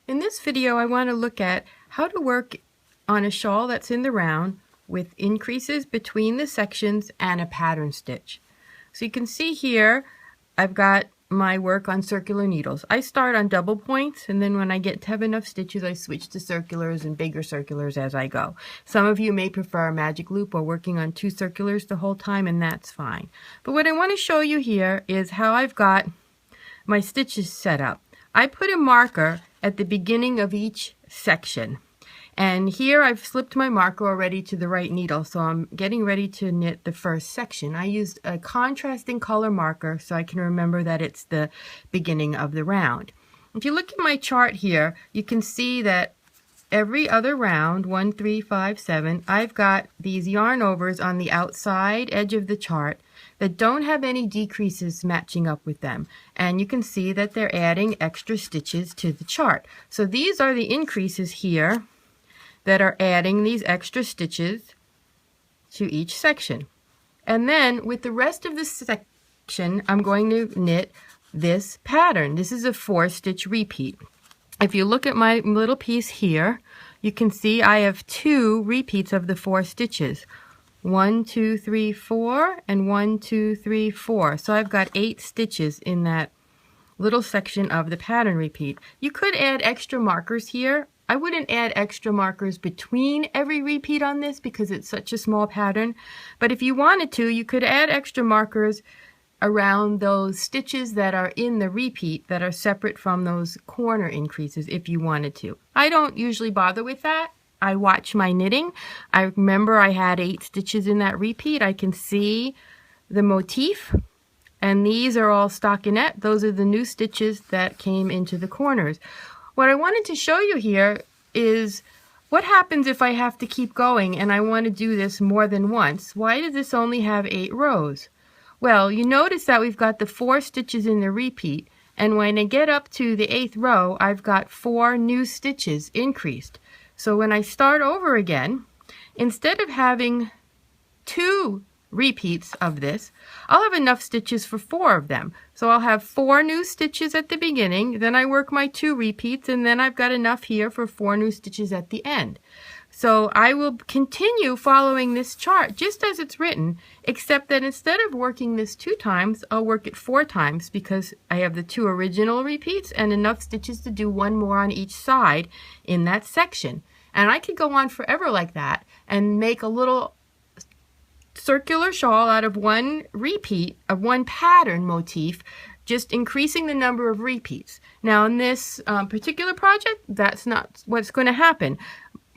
In this video, I want to look at how to work on a shawl that's in the round with increases between the sections and a pattern stitch. So you can see here, I've got my work on circular needles. I start on double points, and then when I get to have enough stitches, I switch to circulars and bigger circulars as I go. Some of you may prefer a magic loop or working on 2 circulars the whole time, and that's fine. But what I want to show you here is how I've got my stitches set up. I put a marker at the beginning of each section, and here I've slipped my marker already to the right needle, so I'm getting ready to knit the first section. I used a contrasting color marker so I can remember that it's the beginning of the round. If you look at my chart here, you can see that every other round, 1, 3, 5, 7, I've got these yarn overs on the outside edge of the chart that don't have any decreases matching up with them. And you can see that they're adding extra stitches to the chart. So these are the increases here that are adding these extra stitches to each section. And then with the rest of the section, I'm going to knit this pattern. This is a 4-stitch repeat. If you look at my little piece here, you can see I have 2 repeats of the 4 stitches. 1, 2, 3, 4, and 1, 2, 3, 4. So I've got 8 stitches in that little section of the pattern repeat. You could add extra markers here. I wouldn't add extra markers between every repeat on this because it's such a small pattern. But if you wanted to, you could add extra markers around those stitches that are in the repeat that are separate from those corner increases if you wanted to. I don't usually bother with that. I watch my knitting. I remember I had 8 stitches in that repeat. I can see the motif, and these are all stockinette. Those are the new stitches that came into the corners. What I wanted to show you here is what happens if I have to keep going and I want to do this more than once. Why does this only have 8 rows? Well, you notice that we've got the 4 stitches in the repeat, and when I get up to the 8th row, I've got 4 new stitches increased. So when I start over again, instead of having 2 repeats of this, I'll have enough stitches for 4 of them. So I'll have 4 new stitches at the beginning, then I work my 2 repeats, and then I've got enough here for 4 new stitches at the end. So I will continue following this chart just as it's written, except that instead of working this 2 times, I'll work it 4 times because I have the 2 original repeats and enough stitches to do 1 more on each side in that section. And I could go on forever like that and make a little circular shawl out of 1 repeat, of 1 pattern motif, just increasing the number of repeats. Now in this particular project, that's not what's going to happen.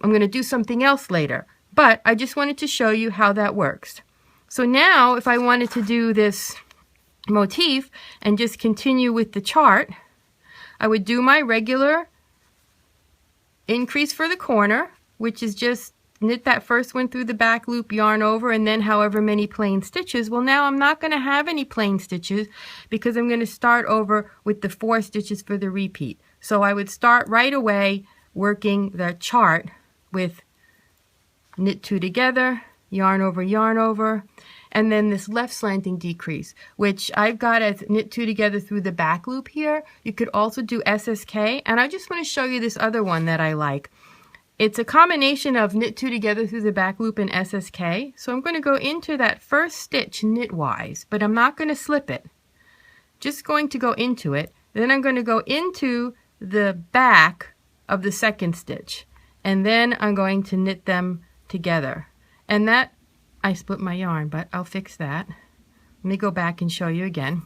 I'm going to do something else later, but I just wanted to show you how that works. So now if I wanted to do this motif and just continue with the chart, I would do my regular increase for the corner, which is just knit that first one through the back loop, yarn over, and then however many plain stitches. Well, now I'm not going to have any plain stitches because I'm going to start over with the 4 stitches for the repeat. So I would start right away working the chart with knit 2 together, yarn over, and then this left slanting decrease, which I've got as knit 2 together through the back loop here. You could also do SSK, and I just want to show you this other one that I like. It's a combination of knit 2 together through the back loop and SSK. So I'm going to go into that first stitch knitwise, but I'm not going to slip it. Just going to go into it. Then I'm going to go into the back of the second stitch, and then I'm going to knit them together. And that, I split my yarn, but I'll fix that. Let me go back and show you again.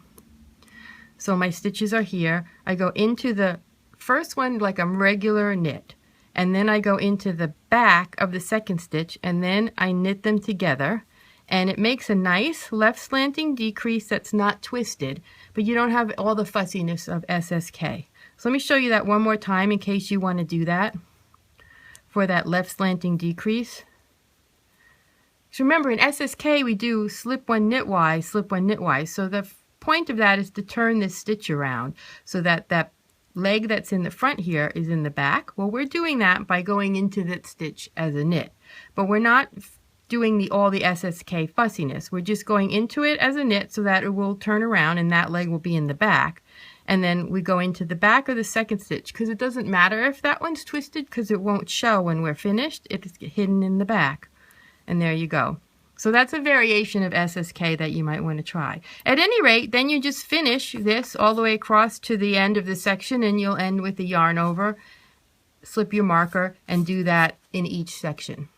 So my stitches are here. I go into the first one like a regular knit, and then I go into the back of the second stitch, and then I knit them together, and it makes a nice left slanting decrease that's not twisted, but you don't have all the fussiness of SSK. So let me show you that one more time in case you want to do that for that left slanting decrease. So remember, in SSK we do slip 1 knitwise, slip 1 knitwise. So the point of that is to turn this stitch around so that that leg that's in the front here is in the back. Well, we're doing that by going into that stitch as a knit, but we're not doing all the SSK fussiness. We're just going into it as a knit so that it will turn around and that leg will be in the back. and then we go into the back of the second stitch, because it doesn't matter if that one's twisted because it won't show when we're finished. It's hidden in the back. And there you go. So that's a variation of SSK that you might want to try. At any rate, then you just finish this all the way across to the end of the section, and you'll end with the yarn over, slip your marker, and do that in each section.